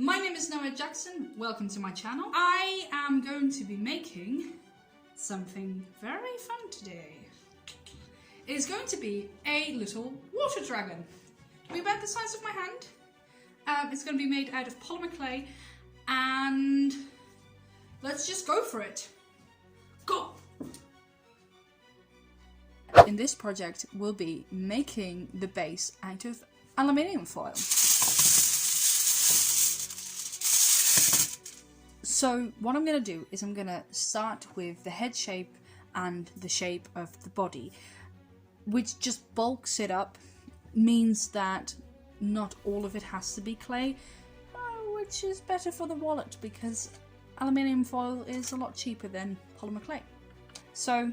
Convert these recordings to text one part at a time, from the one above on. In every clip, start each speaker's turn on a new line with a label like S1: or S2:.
S1: My name is Noah Jackson, welcome to my channel. I am going to be making something very fun today. It is going to be a little water dragon. It'll be about the size of my hand. It's going to be made out of polymer clay, and let's just go for it. Go! In this project, we'll be making the base out of aluminium foil. So what I'm going to do is I'm going to start with the head shape and the shape of the body, which just bulks it up, means that not all of it has to be clay, which is better for the wallet because aluminium foil is a lot cheaper than polymer clay. So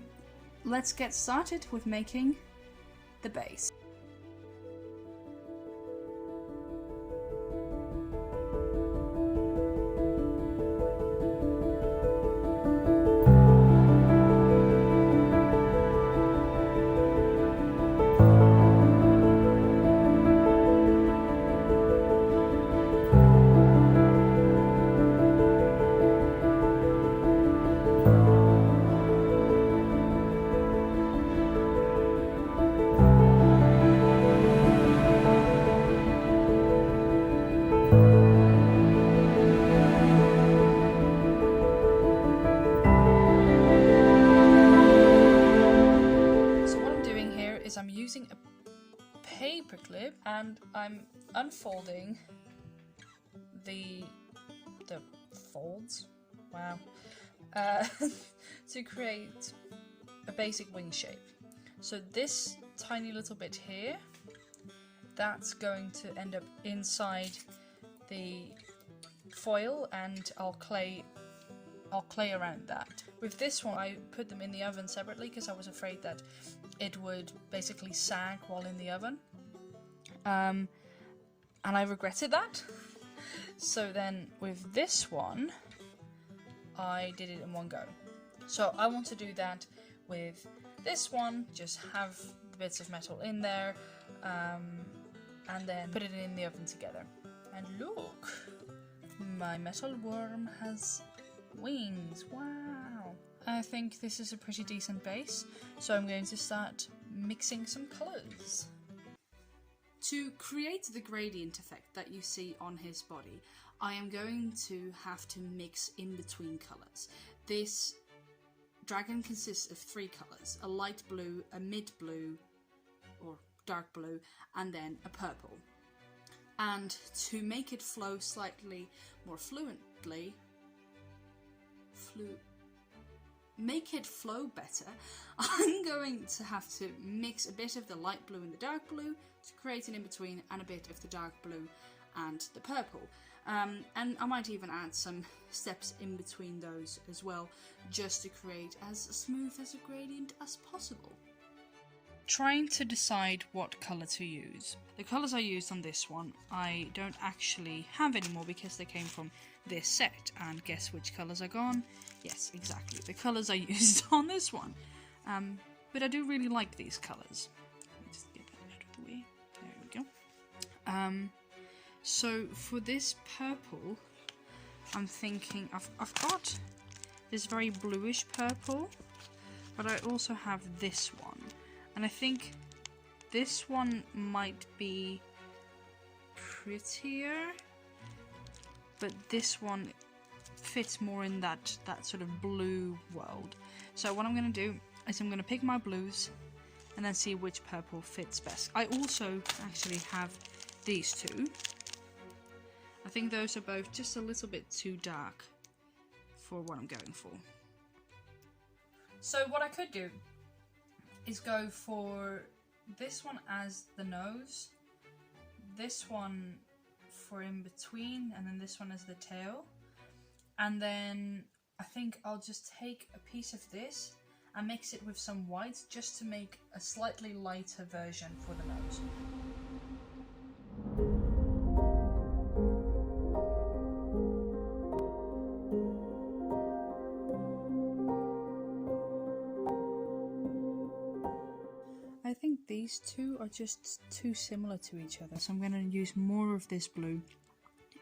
S1: let's get started with making the base. I'm using a paper clip and I'm unfolding the folds, wow, to create a basic wing shape. So this tiny little bit here, that's going to end up inside the foil, and I'll clay around that. With this one, I put them in the oven separately because I was afraid that it would basically sag while in the oven, and I regretted that. So then with this one, I did it in one go. So I want to do that with this one, just have the bits of metal in there, and then put it in the oven together. And look, my metal worm has wings. Wow! I think this is a pretty decent base, so I'm going to start mixing some colours. To create the gradient effect that you see on his body, I am going to have to mix in between colours. This dragon consists of 3 colours: a light blue, a mid blue or dark blue, and then a purple. And to make it flow slightly more fluently, make it flow better, I'm going to have to mix a bit of the light blue and the dark blue to create an in-between, and a bit of the dark blue and the purple. And I might even add some steps in between those as well, just to create as smooth as a gradient as possible. Trying to decide what colour to use. The colours I used on this one, I don't actually have anymore because they came from this set, and guess which colours are gone? Yes, exactly, the colours I used on this one. But I do really like these colours. Let me just get that out of the way. There we go. So for this purple, I'm thinking I've got this very bluish purple, but I also have this one, and I think this one might be prettier, but this one fits more in that sort of blue world. So what I'm going to do is I'm going to pick my blues and then see which purple fits best. I also actually have these two. I think those are both just a little bit too dark for what I'm going for. So what I could do is go for this one as the nose, this one for in between, and then this one as the tail. And then I think I'll just take a piece of this and mix it with some whites just to make a slightly lighter version for the nose. I think these two are just too similar to each other, so I'm going to use more of this blue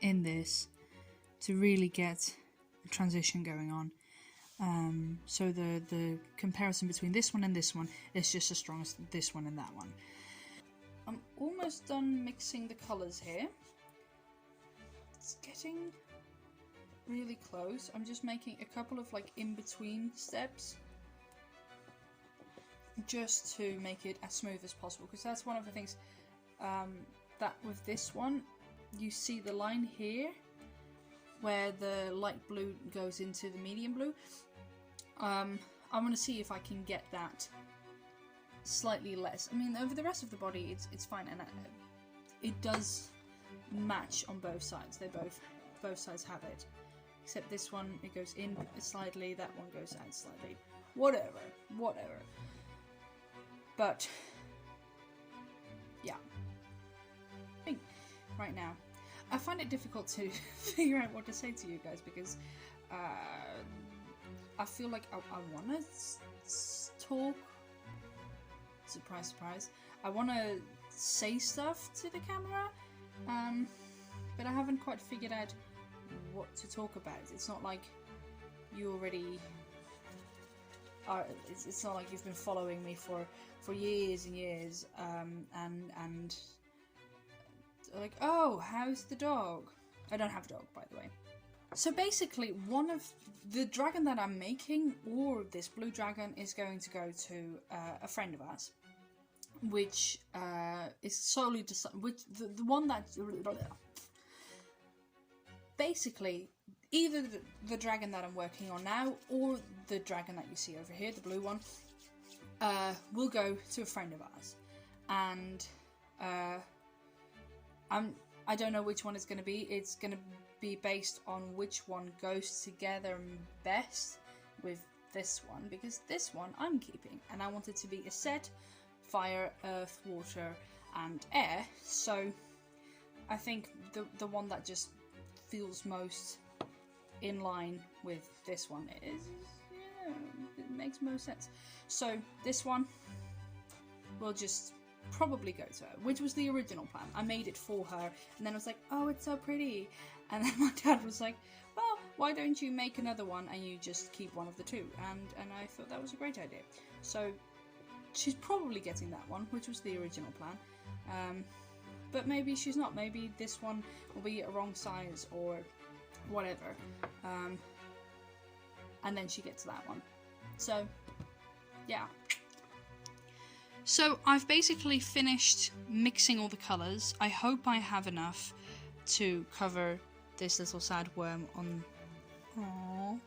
S1: in this to really get the transition going on. So the comparison between this one and this one is just as strong as this one and that one. I'm almost done mixing the colours here. It's getting really close. I'm just making a couple of like in-between steps just to make it as smooth as possible, because that's one of the things that with this one, you see the line here where the light blue goes into the medium blue. I'm going to see if I can get that slightly less. I mean, over the rest of the body it's fine, and it does match on both sides. They both sides have it, except this one, it goes in slightly, that one goes out slightly. Whatever. But yeah, right now I find it difficult to figure out what to say to you guys, because I feel like I want to talk. Surprise, surprise. I want to say stuff to the camera, but I haven't quite figured out what to talk about. It's not like you already are. It's not like you've been following me for years and years, and like, oh, how's the dog? I don't have a dog, by the way. So basically, one of the dragon that I'm making, or this blue dragon, is going to go to a friend of ours, which is solely which the one that basically either the dragon that I'm working on now, or the dragon that you see over here, the blue one, will go to a friend of ours, and I don't know which one it's going to be. It's going to be based on which one goes together best with this one, because this one I'm keeping, and I want it to be a set fire, earth, water, and air. So I think the one that just feels most in line with this one is, yeah, it makes most sense. So this one will just probably go to her, which was the original plan. I made it for her, and then I was like, oh, it's so pretty, and then my dad was like, well, why don't you make another one and you just keep one of the two? And I thought that was a great idea. So she's probably getting that one, which was the original plan, but maybe she's not. Maybe this one will be a wrong size or whatever, and then she gets that one. So yeah. So I've basically finished mixing all the colours. I hope I have enough to cover this little sad worm on... Aww.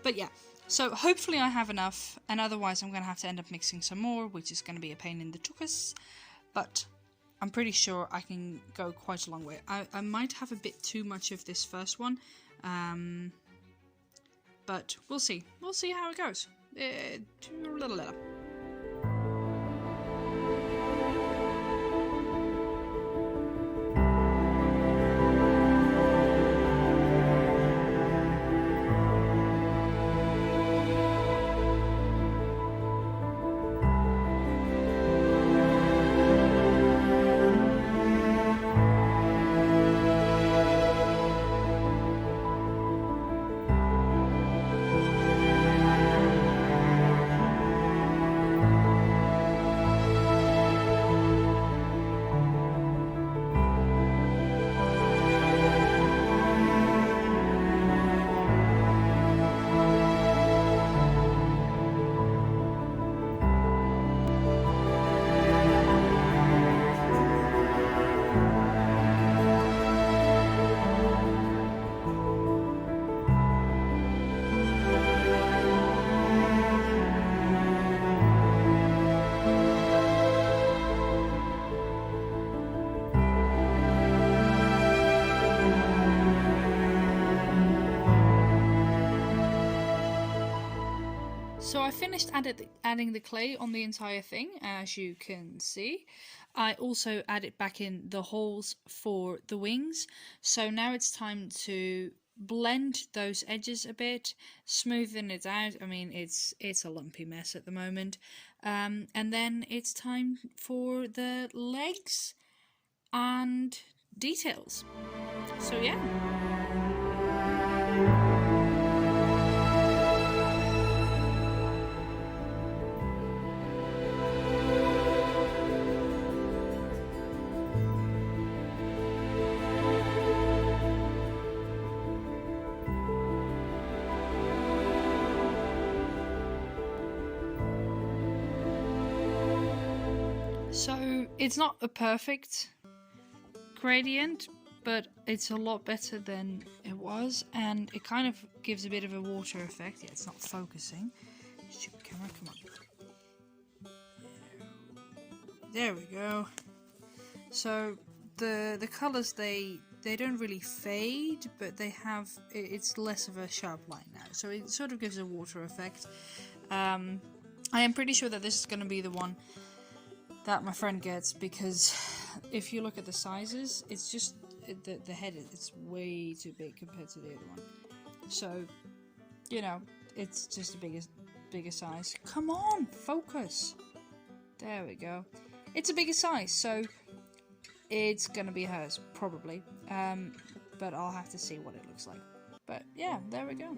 S1: But yeah, so hopefully I have enough, and otherwise I'm going to have to end up mixing some more, which is going to be a pain in the tuchus. But I'm pretty sure I can go quite a long way. I might have a bit too much of this first one, but we'll see. We'll see how it goes. So I finished adding the clay on the entire thing, as you can see. I also added back in the holes for the wings. So now it's time to blend those edges a bit, smoothen it out. I mean, it's a lumpy mess at the moment. And then it's time for the legs and details. So yeah. So it's not a perfect gradient, but it's a lot better than it was, and it kind of gives a bit of a water effect. Yeah, it's not focusing. Stupid camera, come on. There we go. So the colors, they don't really fade, but they have, it's less of a sharp line now. So it sort of gives a water effect. I am pretty sure that this is going to be the one that my friend gets, because if you look at the sizes, it's just the head, it's way too big compared to the other one. So, you know, it's just a bigger size. Come on, focus. There we go. It's a bigger size, so it's gonna be hers probably. But I'll have to see what it looks like. But yeah, there we go.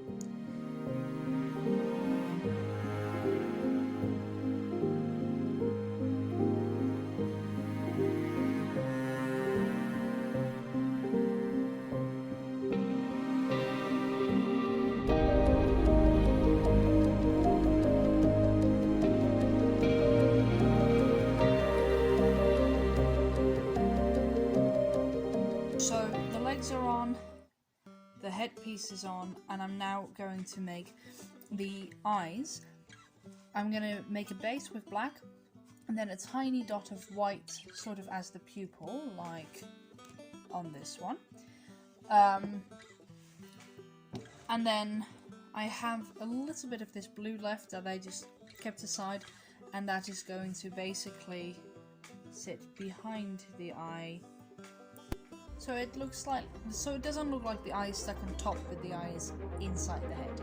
S1: So the legs are on, the headpiece is on, and I'm now going to make the eyes. I'm going to make a base with black, and then a tiny dot of white sort of as the pupil, like on this one. And then I have a little bit of this blue left that I just kept aside, and that is going to basically sit behind the eye. So it looks like, so it doesn't look like the eye is stuck on top, but the eye is inside the head.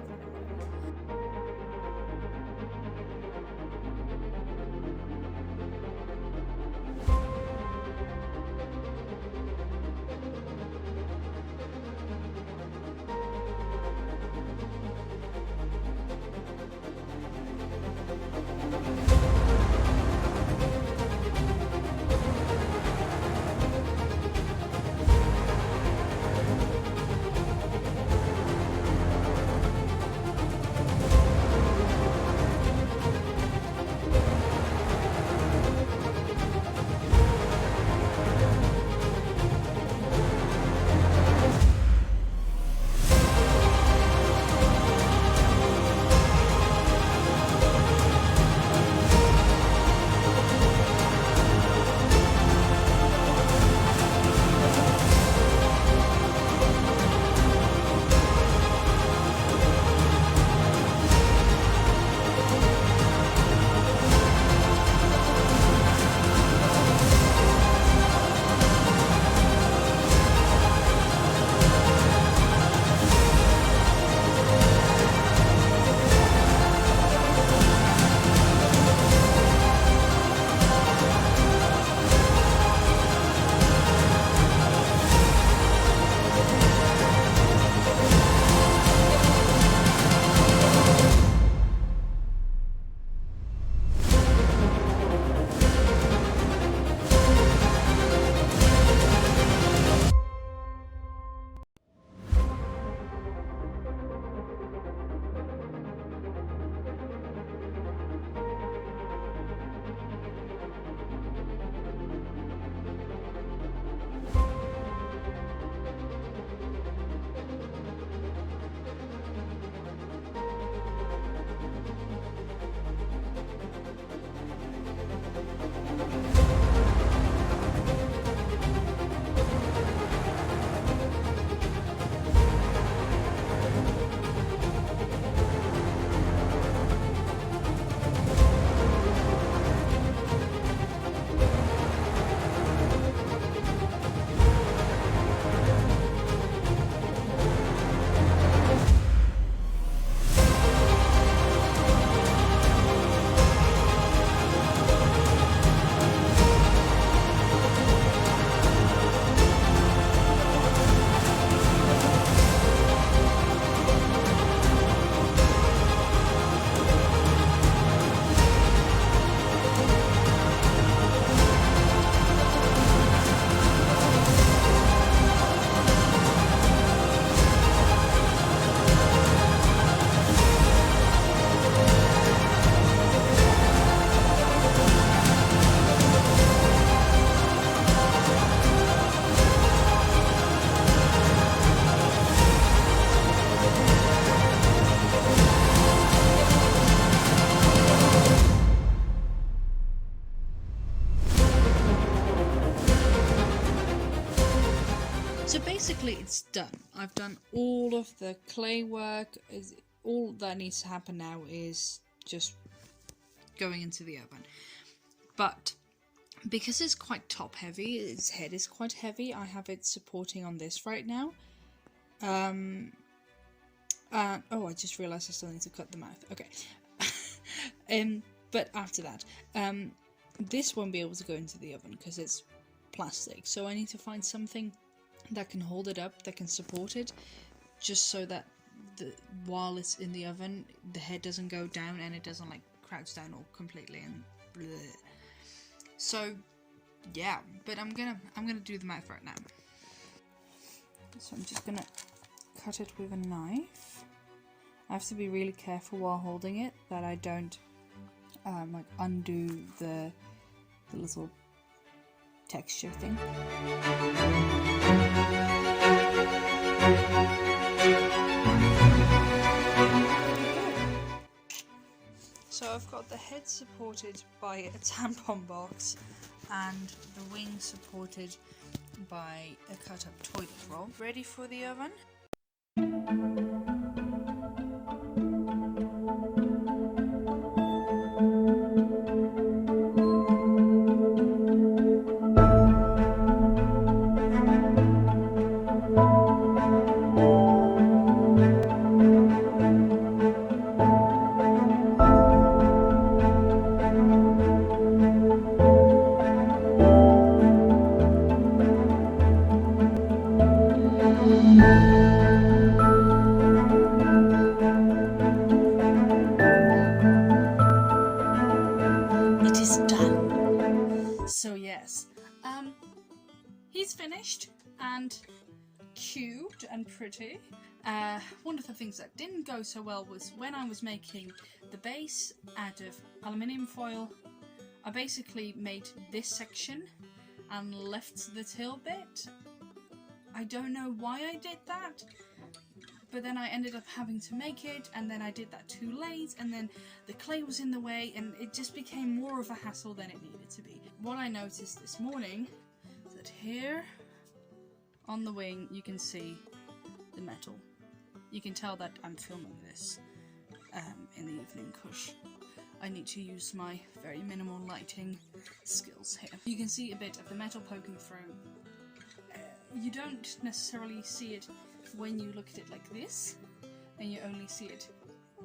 S1: So basically it's done. I've done all of the clay work. All that needs to happen now is just going into the oven. But because it's quite top heavy, its head is quite heavy, I have it supporting on this right now. Oh, I just realised I still need to cut the mouth. Okay. But after that, this won't be able to go into the oven because it's plastic. So I need to find something that can hold it up, that can support it, just so that while it's in the oven, the head doesn't go down and it doesn't like crouch down all completely and bleh. So yeah, but I'm gonna do the mouth right now. So I'm just gonna cut it with a knife. I have to be really careful while holding it that I don't like undo the little texture thing. So I've got the head supported by a tampon box and the wing supported by a cut up toilet roll. Ready for the oven? So yes, he's finished and cute and pretty. One of the things that didn't go so well was when I was making the base out of aluminium foil. I basically made this section and left the tail bit. I don't know why I did that, but then I ended up having to make it, and then I did that too late, and then the clay was in the way, and it just became more of a hassle than it needed to be. What I noticed this morning is that here on the wing you can see the metal. You can tell that I'm filming this in the evening because I need to use my very minimal lighting skills here. You can see a bit of the metal poking through. You don't necessarily see it when you look at it like this, and you only see it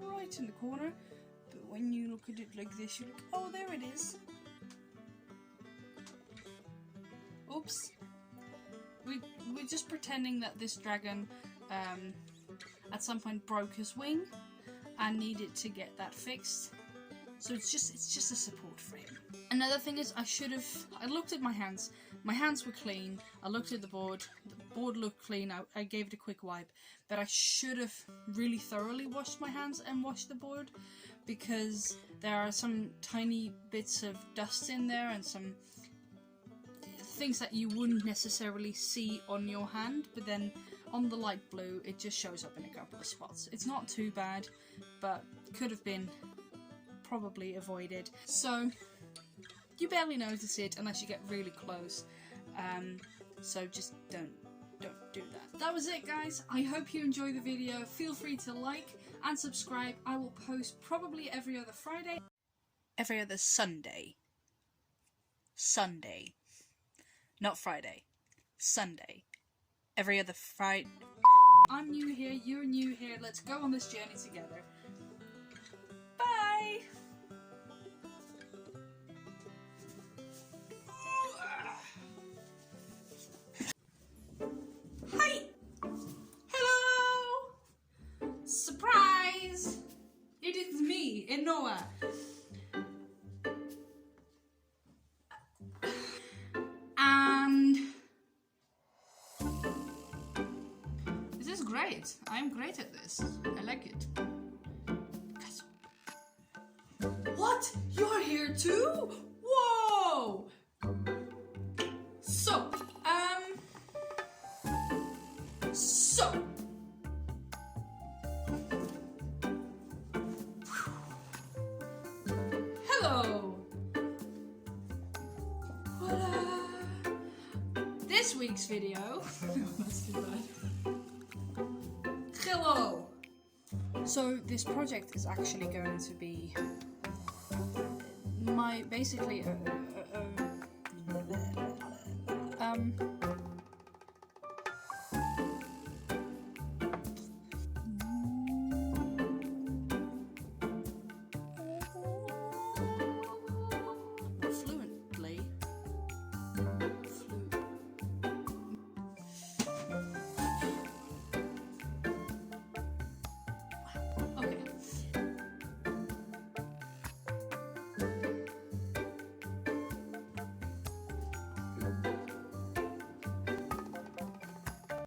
S1: right in the corner, but when you look at it like this, you look, oh, there it is. Oops. We're just pretending that this dragon at some point broke his wing and needed to get that fixed. So it's just a support for him. Another thing is I looked at my hands. My hands were clean. I looked at the board looked clean. I gave it a quick wipe, but I should have really thoroughly washed my hands and washed the board, because there are some tiny bits of dust in there and some things that you wouldn't necessarily see on your hand, but then on the light blue it just shows up in a couple of spots. It's not too bad, but could have been probably avoided. So you barely notice it unless you get really close. So just don't do that. That was it, guys. I hope you enjoy the video. Feel free to like and subscribe. I will post probably every other Friday. Every other Sunday. Sunday. Not Friday. Sunday. Every other Friday. I'm new here, you're new here. Let's go on this journey together. Bye! Hi! Hello! Surprise! It is me, Enoa. And this is great. I'm great at this. I like it. What? You're here too? Whoa! So, hello! This week's video So this project is actually going to be my basically